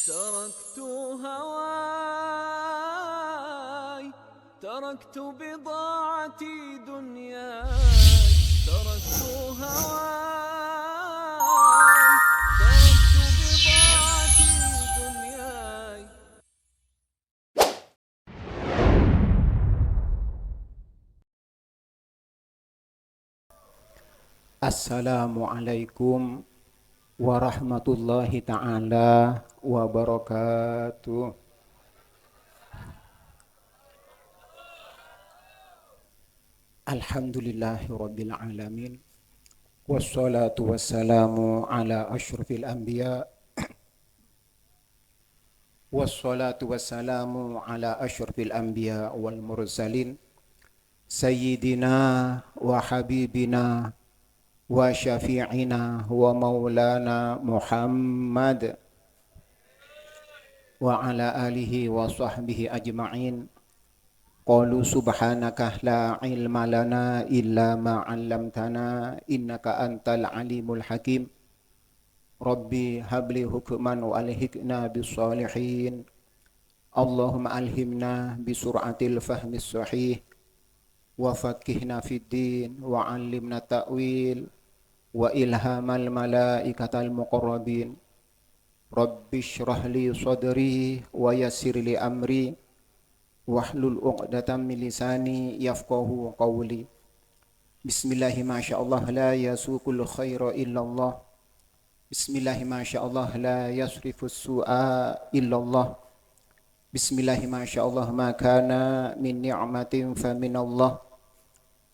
تركت هواي، تركت بضاعتي دنياي، تركت هواي، تركت بضاعتي دنياي. Assalamualaikum warahmatullahi ta'ala wabarakatuh. Alhamdulillahi rabbil alamin. Wassalatu wassalamu ala asyrafil anbiya. Wassalatu wassalamu ala asyrafil anbiya wal mursalin. Sayyidina wa habibina wa syafi'ina wa maulana Muhammad wa ala alihi wa sahbihi ajma'in. Qalu subhanaka la ilma lana illa ma 'allamtana innaka antal alimul hakim. Rabbi habli hukman wa alhiqna bis salihin. Allahumma alhimna bi sur'atil fahmis sahih wa faqihna fid din wa 'allimna ta'wil wa ilhamal malaikatal muqarrabin. Rabbi shrah li sadri wa yassir li amri wahlul 'uqdatam min lisani yafqahu qawli. Bismillahi masyaallah la yasuqul khaira illallah. Bismillahi masyaallah la yasrifus su'a illallah. Bismillahi masyaallah ma kana min ni'matin fa minallah.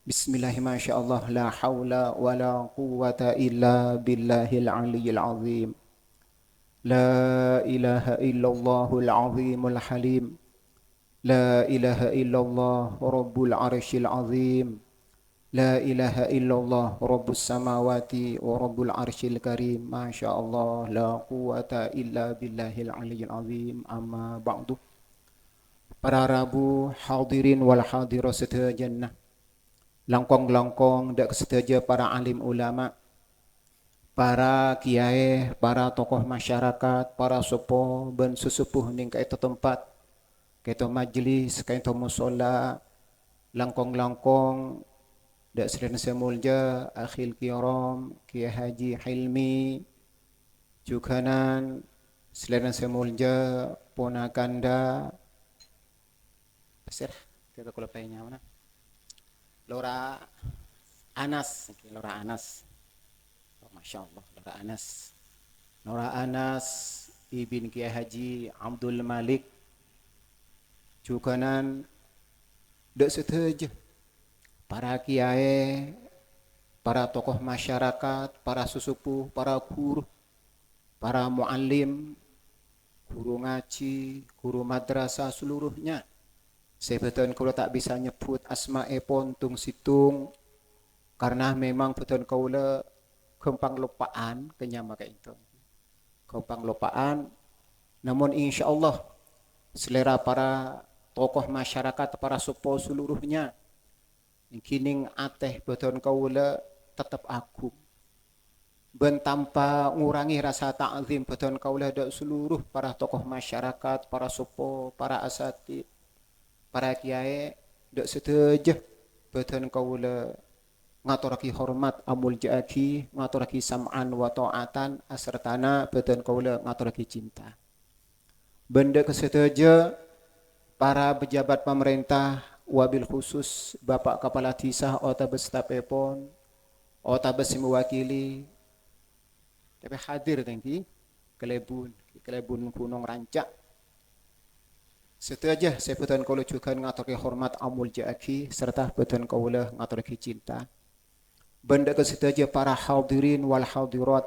Bismillahi masyaallah la haula wala quwwata illa billahil aliyyil azim. La ilaha illallahul azimul halim. La ilaha illallah rabbul arsyil azim. La ilaha illallah rabbus samawati wa rabbul arsyil karim. Masya Allah la quwata illa billahil aliyyil azim. Amma ba'du. Para rabu hadirin wal hadirat setia jannah. Langkong-langkong dak setia para alim ulama, para kiai, para tokoh masyarakat, para sepuh ben sesepuh ning ka eta tempat, kaito majlis, kaito musola, langkong-langkong dak seren semulja akhil kiram Kiai Haji Hilmi jukanan seren semulja ponakanda pasir kita kula paynya mana Lora Anas, Lora Anas. Oh, Masya Allah, Lora Anas ibn Kiai Haji Abdul Malik jukanan dak seteja para kiai, para tokoh masyarakat, para sesepuh, para guru, para muallim, guru ngaji, guru madrasah seluruhnya. Sebetulnya kalau tak bisa nyebut asma'e pontung situng karena memang betul kaula gampang lupaan kenyama kayak itu. Gampang lupaan, namun insya Allah selera para tokoh masyarakat, para sepuh seluruhnya kining ateh beton kaula tetap agung. Ben tanpa ngurangi rasa ta'zim beton kaula dak seluruh para tokoh masyarakat, para sepuh, para asatid, para kiai dak seteja beton kaula ngaturaki hormat amul jaaki, ngaturaki sam'an wa ta'atan asertana beton kaula ngaturaki cinta. Benda keseteja para pejabat pemerintah wabil khusus Bapak Kepala Tisah Otabes Tapepon, Otabes mewakili tapi hadir tadi Kelebun Gunung Rancak. Setelah saya betul kaulah juga ngaturki hormat amul jaaki serta betul kaulah ngaturki cinta. Benda keseteja para hadirin wal hadirat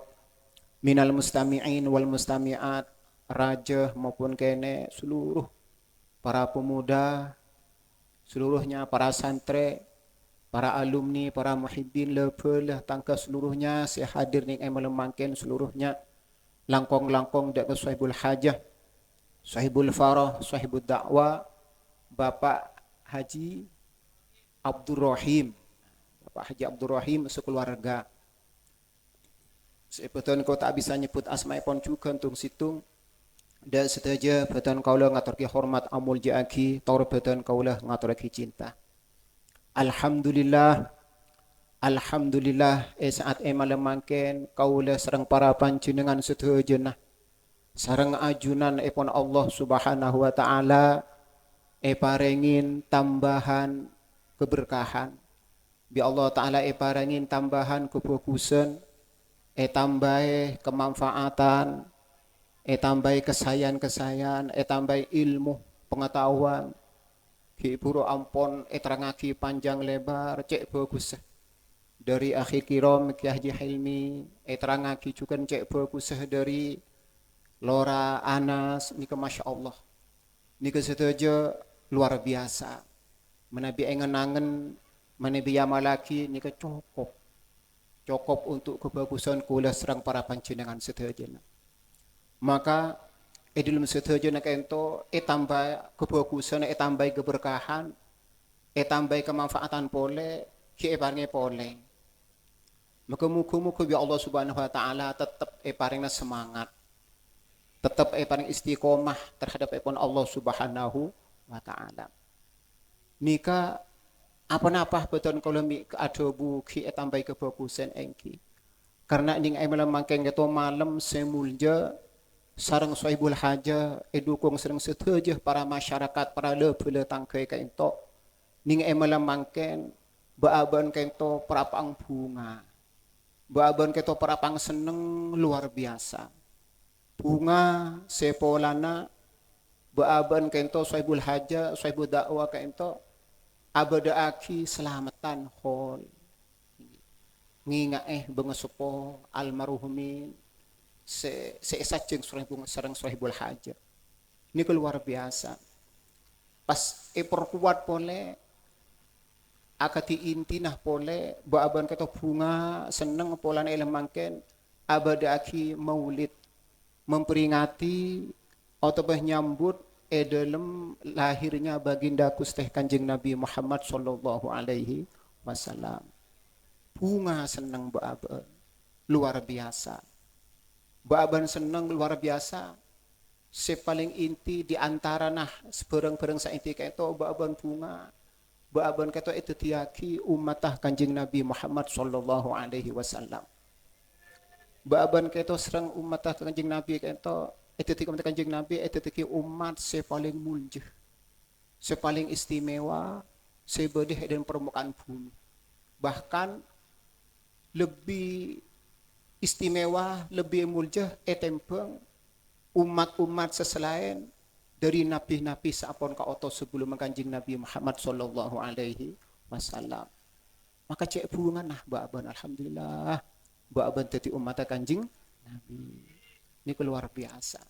minal mustami'in wal mustami'at raja maupun kene seluruh para pemuda seluruhnya, para santri, para alumni, para muhibbin lepelah tangka seluruhnya saya hadir ning melemangken seluruhnya langkong-langkong dak sahibul hajah, sahibul farah, sahibul dakwah Bapak Haji Abdurrahim. Bapak Haji Abdurrahim sekeluarga. Sebetulnya kau tak bisa nyebut asma'ipun juga untuk situng Da sedaja beton kaula ngaturki hormat amul jaaki, tor beton kaula ngaturki cinta. Alhamdulillah, alhamdulillah saat malam mangken kaula sareng para panjenengan sedaya sareng ajunan ipun Allah Subhanahu wa taala parengin tambahan keberkahan. Bi Allah taala parengin tambahan kefokusan, tambahe kemanfaatan, tambahe kesayan-kesayan, tambahe ilmu, pengetahuan. Ki puro ampon terangaki panjang lebar cek bagus dari akhi kiram Ki Haji Hilmi terangaki juga cek bagus dari Lora Anas nika Masya Allah nika setuju luar biasa menabi engen-angen menabi yamalaki nika cukup untuk kebagusan kula serang para panjenengan sedaya. Maka dalam sedaya nak ento tambah kebagusan tambah keberkahan tambah kemanfaatan pole ki paringe pole. Maka muga-muga bi Allah Subhanahu wa taala tetap paringna semangat. Tetap paring istiqomah terhadap Allah Subhanahu wa taala. Nika apa-apa beton kalau mi adobu ki tambah kebagusan engki. Karena ning malam mangkeng geto malam semulja sareng sohibul haja dukung sareng setuju para masyarakat para lebele tangkai kaento ning malam mangken baaban kaento perapang bunga baaban kaento perapang seneng luar biasa bunga sepolana baaban kaento sohibul haja sohibul dakwah kaento abada aki selamatan hol nginga bengesupo almarhumin seesajeng sareng sohibul haja. Ini luar biasa. Pas perkuat pole akati intinah pole baaban kata bunga seneng polane mangken abada aki maulid memperingati atau nyambut dalam lahirnya baginda Gusti Kanjeng Nabi Muhammad sallallahu alaihi wasallam. Bunga seneng baaban luar biasa. Baaban seneng luar biasa. Sepaling inti di antara seberang-berang sa inti kaito baaban bunga. Baaban kaito itu tiaki umatah Kanjeng Nabi Muhammad sallallahu alaihi wasallam. Baaban kaito serang umatah Kanjeng Nabi kaito itu ti umat Kanjeng Nabi itu ti umat sepaling mulia. Sepaling istimewa sebedih dan permukaan bumi. Bahkan lebih istimewa, lebih mulia tempeng umat-umat seselain dari nabi-nabi saapun kaoto sebelum Kanjeng Nabi Muhammad sallallahu alaihi wasallam. Maka cek bunga baaban alhamdulillah baaban tadi umat Kanjeng Nabi. Ini luar biasa.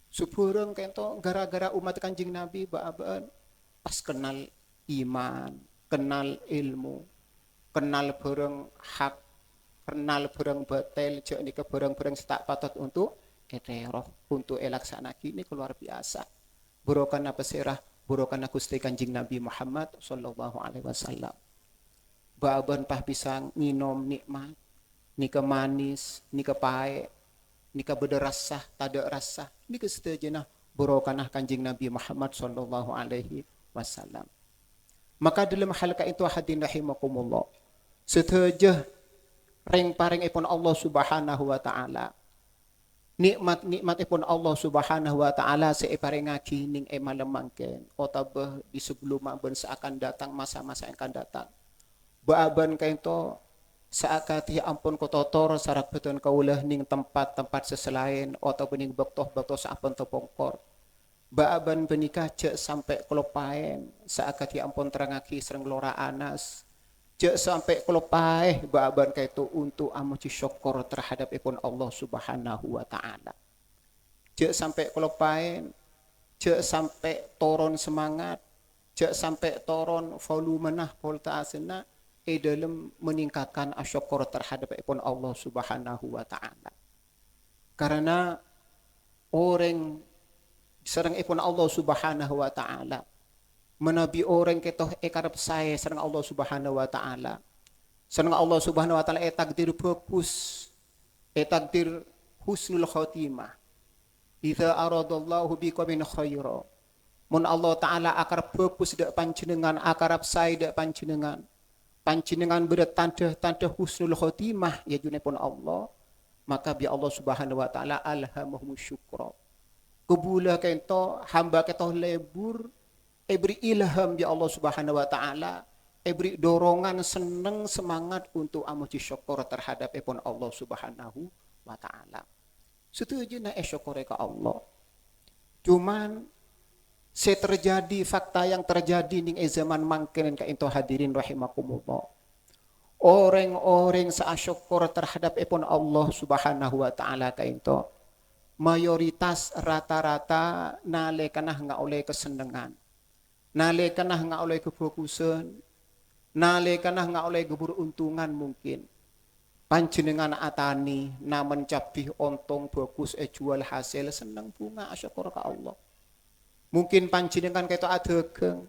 Supureng kento gara-gara umat Kanjeng Nabi baaban pas kenal iman, kenal ilmu, kenal bareng hak, kenal bareng batil jek nika bareng-bareng tak patut untuk eteroh untuk elaksanaki ini luar biasa. Burukana pesirah, burukana Gusti Kanjeng Nabi Muhammad sallallahu alaihi wasallam. Baaban pah pisang nginom nikmat, nika manis, nika pae, nika beda rasa, tada rasa, nika setuju burukana Kanjeng Nabi Muhammad sallallahu alaihi wasallam. Maka dalam hal itu hadirin rahimakumullah. Setuju ring paring ipun Allah Subhanahu wa taala. Nikmat ipun Allah Subhanahu wa taala seiparingaki ning malam mangken otabah di sebelum maben seakan datang masa-masa yang akan datang. Baaban kaito saakati ampun kototor sarak beton kaulah ning tempat-tempat seselain ataupun ning bektoh-bektoh saapun tepongkor. Baaban benikah cek sampai kelopaen saakati ampun terangaki sereng Lora Anas. Cek sampai kelopaeh baaban kaitu untuk amuci syukur terhadap ipun Allah Subhanahu wa taala. Cek sampai kelopaen, cek sampai toron semangat, cek sampai toron volume polta asena dalam meningkatkan syukur terhadap ipun Allah Subhanahu wa taala. Karena orang serang ipun Allah Subhanahu wa taala menabi orang ketoh karep saya serang Allah Subhanahu wa taala. Serang Allah Subhanahu wa taala takdir bagus, takdir husnul khotimah. Idza aradallahu biqaumin khaira. Mun Allah Ta'ala akar purpose dak panjenengan, akarap sai dak panjenengan. Panjenengan bertanda-tanda husnul khotimah ya junepun Allah. Maka bi Allah Subhanahu wa Ta'ala alhamahum syukra. Kebula kento hamba kento lebur beri ilham bi Allah Subhanahu wa Ta'ala, beri dorongan seneng semangat untuk amuji syukur terhadap epon Allah Subhanahu wa Ta'ala. Setuju na syukur ke Allah. Cuman terjadi fakta yang terjadi ning zaman mangkenen ka ento hadirin rahimakumullah. Orang-orang syukur terhadap epon Allah Subhanahu wa Ta'ala ka ento mayoritas rata-rata nalekanah nggak oleh kesenangan, nalekanah nggak oleh kefokusan, nalekanah nggak oleh keberuntungan mungkin. Panjenengan atani na mencapih ontong bagus jual hasil seneng bunga syukur ke Allah. Mungkin panjenengan kayak itu adegeng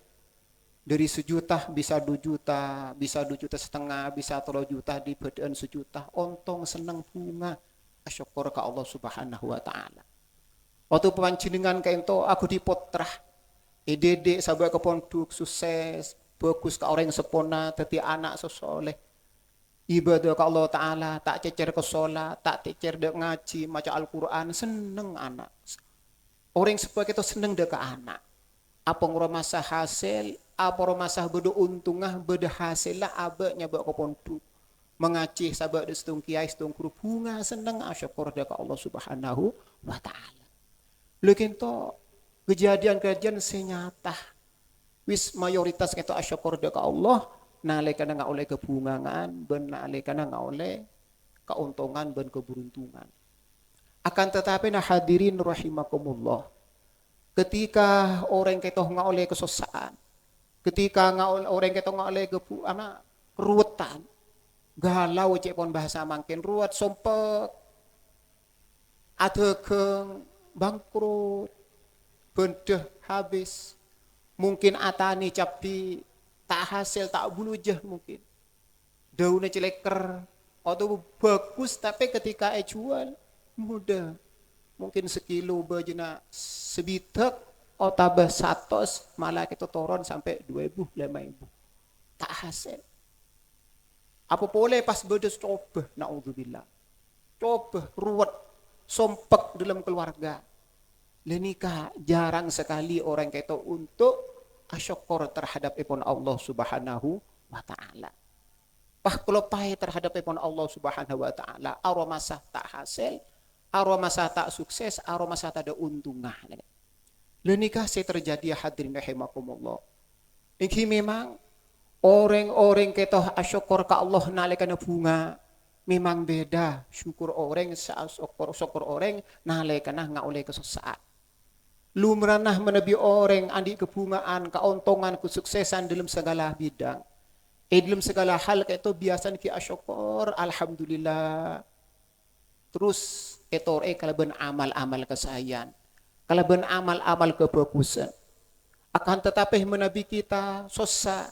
dari 1 juta bisa 2 juta, bisa 2,5 juta, bisa 3 juta di bedaan 1 juta, ontong seneng bunga. Syukur ke Allah Subhanahu wa Ta'ala. Waktu panjenengan kayak itu aku dipotrah EDD sabar ke pondok sukses bagus ke orang sepona teti anak sesoleh ibadah ke Allah Ta'ala tak cecer ke sholat tak cecer dek ngaji maca Al-Quran seneng anak orang sebagai itu seneng dek ke anak apa ngurmasa hasil apa ngurmasa bedo untungah bedo hasil lah abaknya bawa ke pondok mengaji sahabat di setung kiai setung guru bunga seneng syukur dek Allah Subhanahu wa Ta'ala. Lekin to kejadian-kejadian senyata wis mayoritas kita syukur dek Allah nalekana nggak oleh kebungangan ben nalekana nggak oleh keuntungan ben keberuntungan. Akan tetapi nah hadirin rahimakumullah ketika orang kita nggak oleh kesesaan ketika orang kita nggak oleh keruwetan galau cek pon bahasa mangkin ruwet sompek adegeng bangkrut bendeh habis mungkin atani capi tak hasil tak bulujah mungkin daunnya celeker atau bagus tapi ketika jual mudah mungkin sekilo bajena sebitek atau tambah 100 malah kita turun sampai 2.000 5.000 tak hasil. Apa boleh pas bedes coba, naudzubillah. Coba ruwet, sompek dalam keluarga. Lenika jarang sekali orang kita untuk asyukur terhadap ipon Allah Subhanahu wa Ta'ala. Pah kelopai terhadap ipon Allah Subhanahu wa Ta'ala. Aromasa tak hasil, aromasa tak sukses, aromasa tak ada untungah. Lenika saya terjadi hadirin rahimakumullah. Ini memang orang-orang kita asyukur ke Allah nalekana bunga memang beda syukur orang syukur orang nalekana nggak oleh kesesat lumranah menebi orang andi kebungaan keuntungan kesuksesan dalam segala bidang dalam segala hal kayak itu biasa ki asyukur alhamdulillah terus itu kalau ben amal-amal kesayan kalau ben amal-amal kebagusan akan tetapi menebi kita susah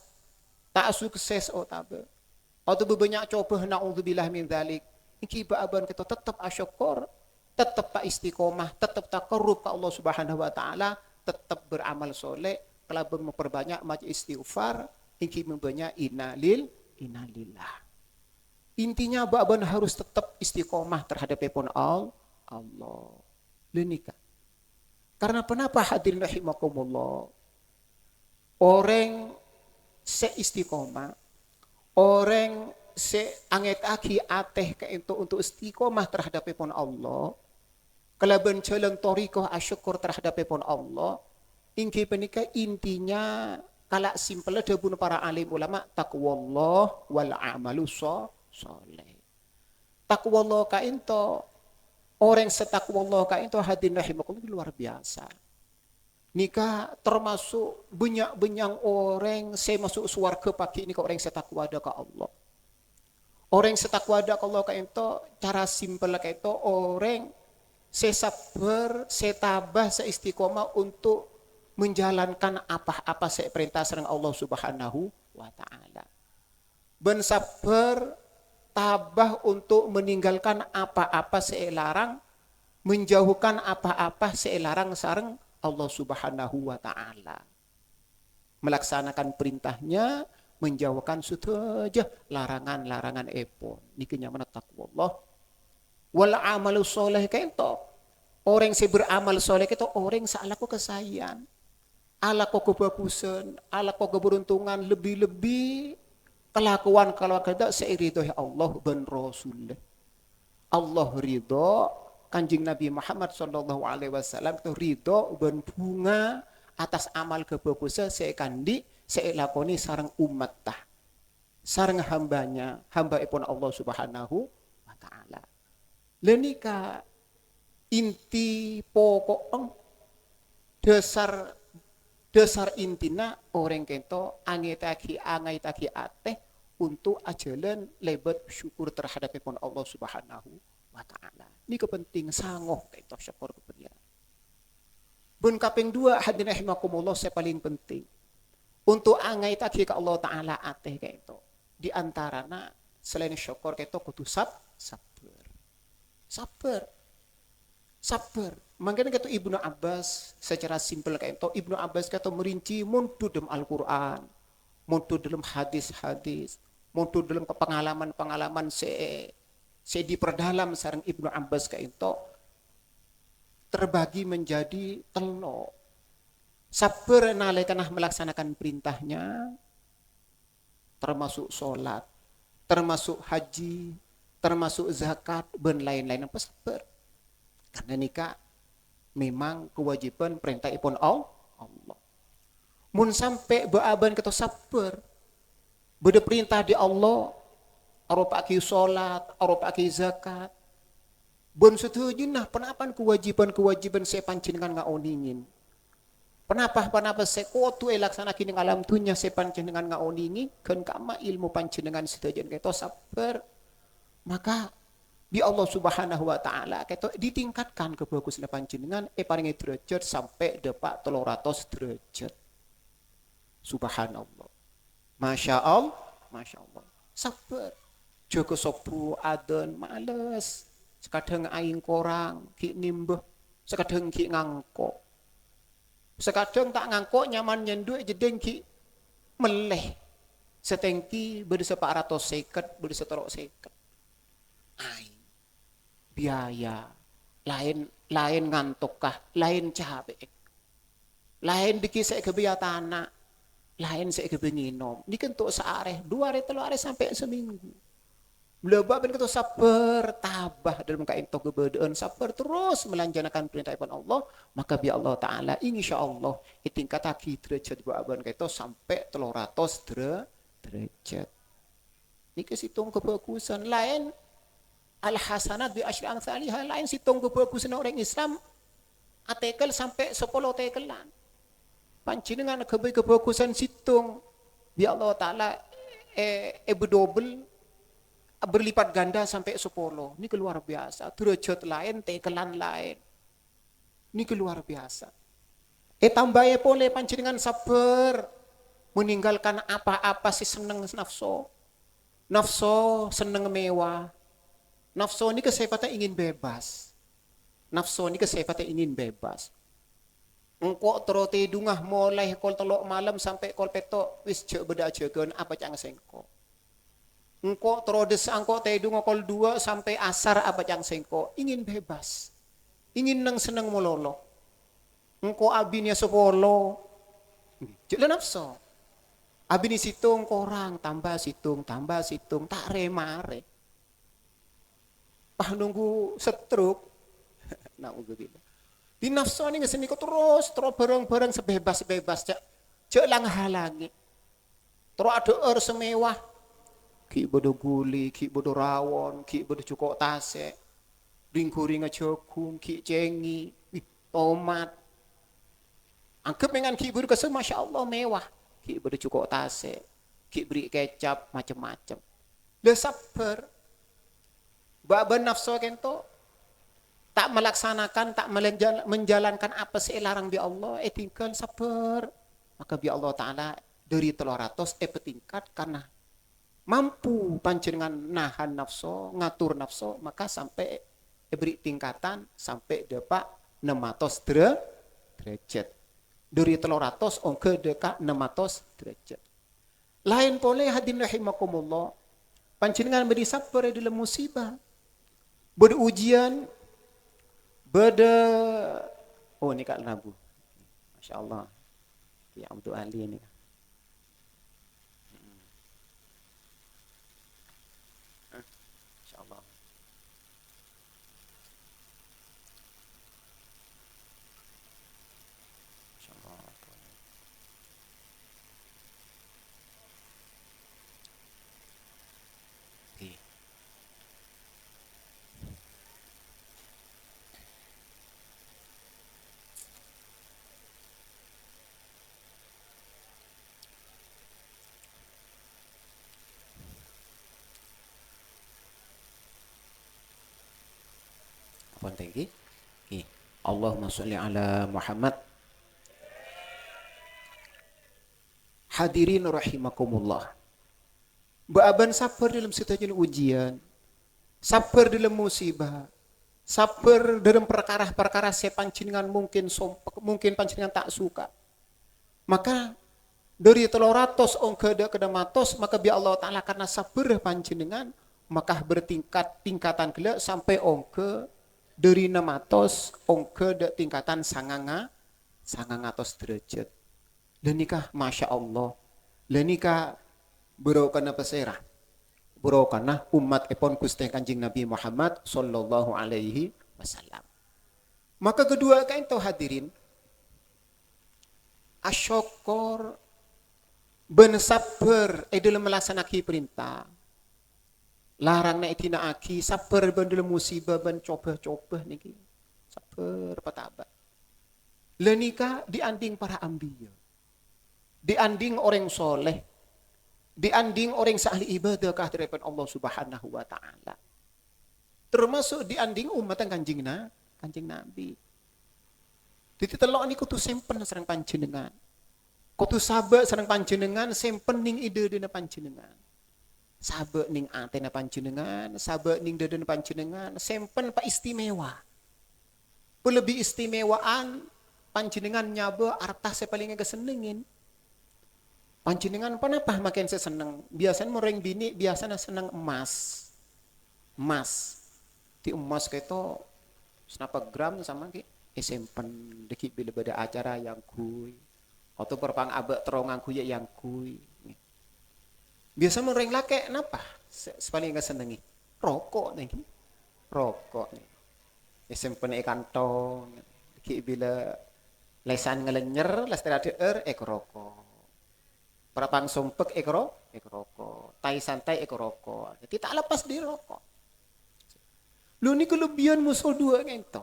tak sukses tabe atau banyak coba naudzubillah min dzalik iki baaban kita tetap asyukur tetap tak istiqomah tetap tak korup ke Allah Subhanahu wa Ta'ala tetap beramal soleh kalau memperbanyak maca istighfar iki membanyak innalillah intinya baaban harus tetap istiqomah terhadap pun Allah lenika karena kenapa hadirin rahimakumullah orang seistiqomah orang seanget aki ateh ke untuk istiqomah terhadap pun Allah kalaban jalan torikoh asyukur terhadap pun Allah ingki penika intinya kalak simple debun para alim ulama taqwallah wal amalu soleh taqwallah ka ento orang setakwallah ka ento hadirin rahimakumullah luar biasa nikah termasuk banyak orang saya masuk surga pagi ini ke orang setakwa ada ke Allah. Orang setakwa ada ke Allah kayak itu cara simpel kayak itu orang saya sabar, saya tabah, saya istiqomah untuk menjalankan apa-apa saya perintah serang Allah Subhanahu wa Ta'ala. Ben sabar, tabah untuk meninggalkan apa-apa saya larang menjauhkan apa-apa selarang sareng Allah Subhanahu wa taala. Melaksanakan perintahnya, menjauhkan saja larangan-larangan epon. Niki nyaman takwa Allah. Wal amalu soleh kento. Orang yang beramal soleh itu orang yang salah kok kesayan. Ala kok kebagusan, ala kok keberuntungan lebih-lebih kelakuan kalau kada seiridho Allah dan Rasul. Allah ridho, Kanjeng Nabi Muhammad sallallahu alaihi wasallam itu ridho dan bunga atas amal kebagusan saya kandi saya lakoni sarang umat tah. Sarang hambanya, hamba ipun Allah Subhanahu wa taala. Lenika inti pokok dasar intina orang kento angai taki ateh untuk ajalan lebat syukur terhadap ipun Allah Subhanahu wa taala. Ini kepenting sangoh kento syukur kepentingan. Bun kaping 2 hadirin rahimakumullah saya paling penting. Untuk angai taki ke Allah taala ateh kento. Di antarana selain syukur kento kudu sabar. Makanya kata Ibnu Abbas secara simpel kayak itu Ibnu Abbas kata merinci mundur dalam Al-Quran, mundur dalam hadis-hadis, mundur dalam pengalaman-pengalaman saya diperdalam sareng Ibnu Abbas kayak itu terbagi menjadi telo. Sabar nalekanah melaksanakan perintahnya, termasuk sholat, termasuk haji, termasuk zakat, dan lain-lain apa sabar. Karena nikah memang kewajiban perintah ipun Allah. Mun sampai beaban kita sabar, beda perintah di Allah, arupa aki sholat, arupa aki zakat. Bon setuju nah penapan kewajiban saya pancingan ngaoningin. Penapa saya kuatu laksanakin dengan alam dunia saya pancingan ngaoningin, kan kama ilmu pancingan setuju kita sabar. Maka di Allah Subhanahu wa taala kita ditingkatkan kebagusan panjenengan paringi derajat sampai depak 300 derajat. Subhanallah. Masya Allah. Sabar. Jaga sobu adan males. Sekadang aing korang ki nimbah, sekadang ki ngangkok. Sekadang tak ngangkok nyaman nyenduk jedeng ki meleh. Setengki berdesa 450, berdesa 350. Aing biaya lain ngantuk kah, lain capek, lain dikisah kebiaya tanah, lain saya kebenginom. Ini kan tuh seareh 2 hari 3 hari sampai seminggu. Belaba ben kita sabar tabah dalam kain to gebedaan sabar terus melanjanakan perintah Allah, maka bi Allah taala insyaallah tingkatake derajat baban kita sampai 300 derajat. Niki situng kebagusan lain al-hasanat bi asyri amsalihah, lain situng kebagusan orang Islam atekel sampai 10 tekelan. Panjenengan kebagusan situng bi Allah taala bedobel berlipat ganda sampai 10. Ini luar biasa. Derajat lain, tekelan lain. Ini luar biasa. Tambahnya boleh panjenengan sabar meninggalkan apa-apa sih seneng nafsu. Nafsu seneng mewah. Nafsu ini kesefatnya ingin bebas. Nafsu ini kesefatnya ingin bebas. Engkau terote dungah mulai kol telok malam sampai kol petok wis jek beda jagan apa cang sengko. Engkau terodes angkau tedung kol 2 sampai asar apa cang sengko. Ingin bebas. Ingin nang seneng mololo. Engkau abinya 10. Jek nafsu. Abini situng korang tambah situng tak remare. Nunggu stroke. Naudzubillah. Di nafsu ini ngeseni kok terus bareng-bareng sebebas-bebas cek lang halangi. Terus ada semewah. Ki bodo guli, ki bodo rawon, ki bodo cukok tase, ring-ring jagung, ki cengi, tomat. Anggap dengan ki bodo kesel masya Allah mewah. Ki bodo cukok tase, ki beri kecap macam-macam. Lah sabar. Baban nafsu kento tak melaksanakan, tak menjalankan apa sih larang bi Allah, tinggal sabar. Maka bi Allah taala dari 300 petingkat karena mampu panjenengan nahan nafsu, ngatur nafsu, maka sampai beri tingkatan sampai depak 600 derajat. Dari 300 ke dekat 600 derajat. Lain boleh hadirin rahimakumullah. Panjenengan beri sabar dalam musibah. Berujian, oh ini Kak Nabu. Masya Allah. Ya Abdul Ali ini. Masya Allah. Masya Allah. Oke. Apa tinggi? Oke. Allahumma sholli ala Muhammad. Hadirin rahimakumullah. Baaban sabar dalam situasi ujian, sabar dalam musibah, sabar dalam perkara-perkara saya pancingan mungkin pancingan tak suka. Maka dari 300 ke matos, maka biar Allah Ta'ala karena sabar pancingan, maka tingkatan gila sampai ongke dari 600 ongke tingkatan sangangatos derajat. Dan nikah Masya Allah. Dan nikah berokana peserah. Berokana umat epon Gusti Kanjeng Nabi Muhammad sallallahu alaihi wasallam. Maka kedua kain tau hadirin. Asyokor ben sabar dalam melaksanakan perintah. Larang na itina aki sabar ben dalam musibah ben coba-coba niki. Sabar patabat. Lenika dianding para ambiya. Dianding orang soleh, dianding orang sahli ibadah ke hadirat Allah Subhanahu wa taala. Termasuk dianding umat Kanjeng Nabi. Ditelok niku tu sempen sareng panjenengan. Kudu sabar sareng panjenengan sempen ning ide dina panjenengan. Sabar ning atena panjenengan, sabar ning deden panjenengan, sempen pa istimewa. Pelebih istimewaan panjenengan nyaba artah saya paling kesenengin. Panjenengan kenapa makin saya seneng? Biasanya orang bini biasanya seneng emas. Emas. Di emas kayak itu senapa gram sama ki sempen deki bila beda acara yang kui. Atau perpang abek terongang kuya yang kui. Biasa orang laki kenapa? Sepaling enggak senengi. Rokok nih. Rokok nih. Sempen kantong. Deki bila lesan ngelenyer, lestera deer rokok. Perapang sumpek rokok. Tai santai rokok. Jadi tak lepas di rokok. Lu ni kelebihan musuh dua gitu.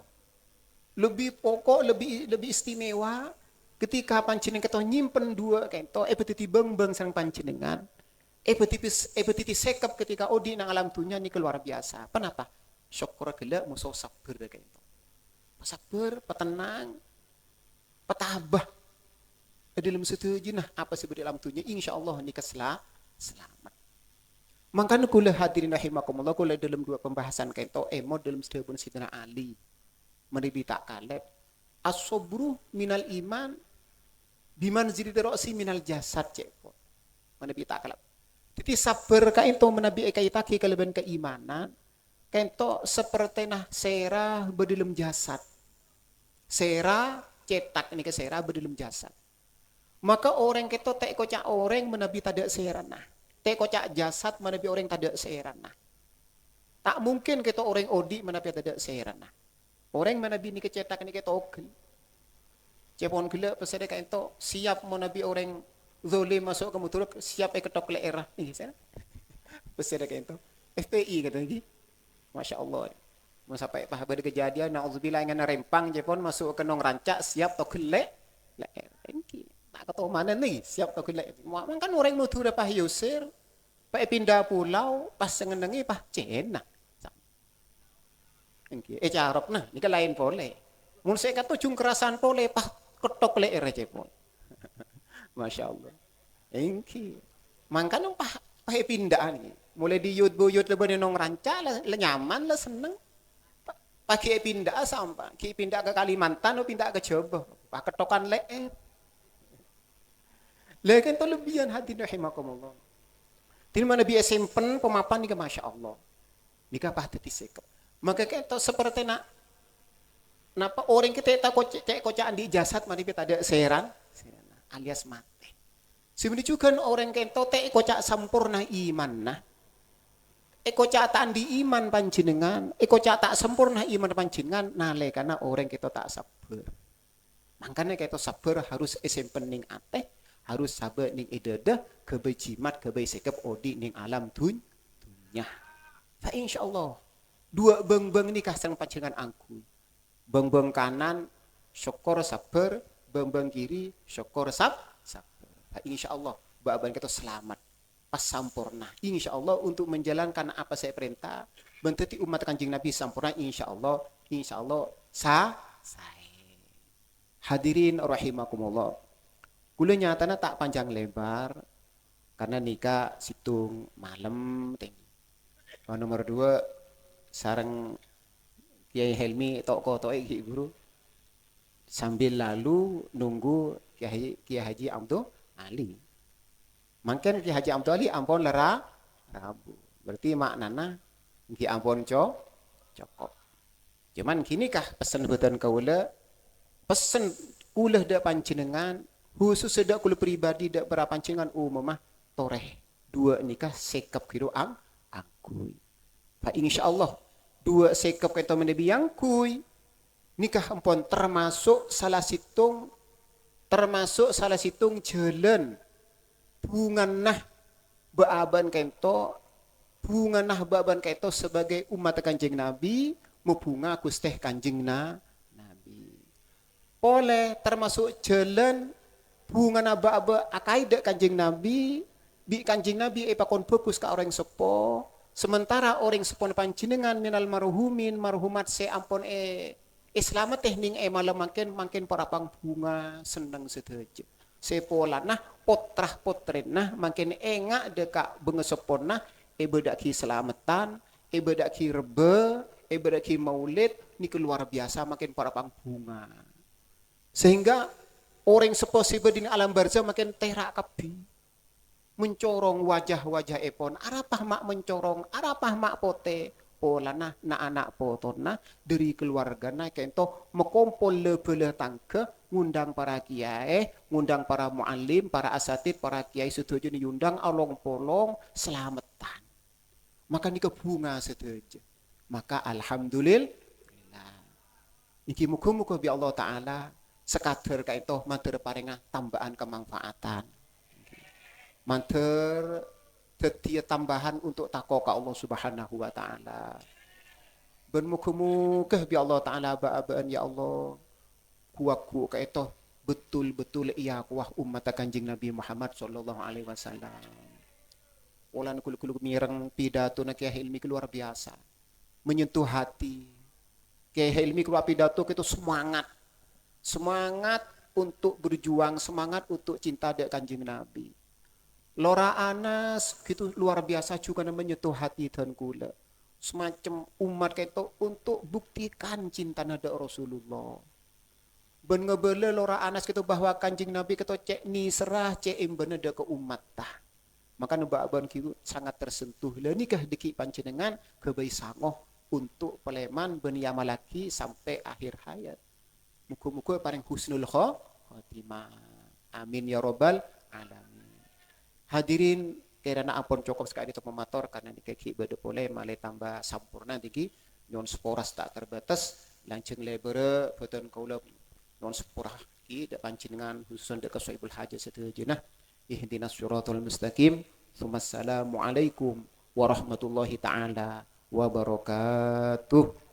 Lebih pokok, lebih istimewa ketika panjenengan kita nyimpen dua gitu. Petiti beng sang panjenengan. Petiti sekap ketika odi nang alam dunia ni luar biasa. Kenapa? Syukur gila musuh sabar gitu. Sabar, petenang, petabah. Dalam setuju nah apa sih dalam tunya insyaallah nikah selamat. Makanya kula hadirin rahimakumullah kula dalam dua pembahasan kaito emo dalam sedebun Sidina Ali mendidik tak kaleb as-sabru minal iman biman zidi rosi minal jasad cekpo mendidik tak kaleb. Jadi sabar kaito menabi kaitaki kelebihan keimanan kaito seperti nah serah berdalam jasad. Serah cetak ini ke serah berdalam jasad. Maka orang kita tak kocak orang menabi tada seherana. Tak kocak jasad menabi orang tada seherana. Tak mungkin kita orang odi menabi tada seherana. Orang menabi ni kecetak ni kita okel. Cepon gila pesede kain to siap menabi orang zolim masuk ke muturuk siap ketok leerah ni sana. Pesede kain to FPI kata lagi. Masya Allah. Mau sampai pahabar kejadian nauzubillah dengan rempang cepon masuk ke nong rancak siap to kelek leer. Tak kata mana nih siap tak kelak. Mak kan orang nutu dah pah Yusir, pah pindah pulau, pas sengenengi pah Cina. Carap nah, ni kan lain boleh. Mun saya kata cung kerasan boleh pah ketok leer aja pun. Masya Allah. Engki. Mangkan pah pindah ni. Mulai di buyut lebar nong ranca lah nyaman lah seneng. Pagi pindah sampai, pindah ke Kalimantan, pindah ke Jawa, pak ketokan leet. Lagi itu lebihan hati rahimakumullah. Di mana biasa simpen pemapan nih masya Allah. Nikah pasti disekap. Maka kita seperti nak, napa orang kita tak kocaan di jasad mari kita ada seran, alias mati. Sebenarnya juga orang kita tak kocak sempurna iman nah. Kocak tak di iman panjenengan, kocak tak sempurna iman panjenengan, nale karena orang kita tak sabar. Makanya kita sabar harus simpen ning ate, harus sabar ning idada, kebejimat kebesikap odi ning alam dunya. Fa insyaallah dua beng-beng ini kasang panjenengan angku. Beng-beng kanan syukur sabar, beng-beng kiri syukur sabar. Fa insyaallah baban kita selamat. Pas sampurna insyaallah untuk menjalankan apa saya perintah benteti umat Kanjeng Nabi sampurna insyaallah saya hadirin rahimakumullah kula nyatana tak panjang lebar karena nikah situng malam tinggi nomor 2 sareng Kiai Helmi tok iki guru sambil lalu nunggu Kiai Haji Abdul Ali. Mungkin Ki Haji Abdul Ali ampun Rabu. Berarti maknana Ki ampun cokok. Cuman gini kah pesen beton kaula pesen kula dak panjenengan khusus dak kula pribadi dak para panjenengan umumah toreh dua nikah sekap kiro angkui. Fa insyaallah dua sekap kita menebi angkui nikah ampun termasuk salah situng jalan bunganah baaban kento sebagai umat Kanjeng Nabi mubunga kusteh Kanjeng Nabi. Oleh termasuk jalan bungan aba akaidah Kanjeng Nabi bi Kanjeng Nabi pakon fokus ka orang sepo sementara orang sepon panjenengan minal marhumin marhumat se ampun selamat ning malam makin para pang bunga seneng sedaja. Sepola nah potrah potren nah makin engak deka bengesepon nah bedaki selamatan bedaki rebe bedaki maulid ini luar biasa makin para pangbunga sehingga orang seposible di alam barzah makin terak kabi mencorong wajah-wajah epon arapah mak mencorong arapah mak pote pola nah anak potona dari keluarga nah kento mekompol lebele tangke ngundang para kiai, ngundang para muallim, para asatid, para kiai setuju diundang along polong selamatan. Maka nikah bunga setuju. Maka alhamdulillah. Iki muga-muga bi Allah taala sekadar kaito matur paringah tambahan kemanfaatan. Matur dadi tambahan untuk takwa ka Allah Subhanahu wa taala. Ben muga-muga bi Allah taala ba'abaan ya Allah kuaku kaito betul-betul iya kuah umat Kanjeng Nabi Muhammad sallallahu alaihi wasallam. Ulan kul mireng pidato na Kiai Hilmi luar biasa. Menyentuh hati. Kiai Hilmi keluar pidato itu semangat. Semangat untuk berjuang, semangat untuk cinta dek Kanjeng Nabi. Lora Anas gitu luar biasa juga menyentuh hati dan kula. Semacam umat kaito untuk buktikan cinta nada Rasulullah. Ben ngebele lora Anas gitu bahwa Kanjeng Nabi gitu cek ni serah cek imbene de ke umat tah. Maka nubaban kitu sangat tersentuh. Lah nikah deki panjenengan kebai sangoh untuk peleman ben yamalaki sampai akhir hayat. Muga-muga paring husnul khotimah. Amin ya rabbal alamin. Hadirin kirana ampun cukup sekali untuk memator karena nikah ki bade pole malih tambah sampurna diki nyon sporas tak terbatas lanceng lebere boten kaula non sepurah ki dak panjenengan khususan dak Sohibul Hajat sedaya ihdinas syiratal mustaqim tsumma assalamu alaikum warahmatullahi taala wabarakatuh.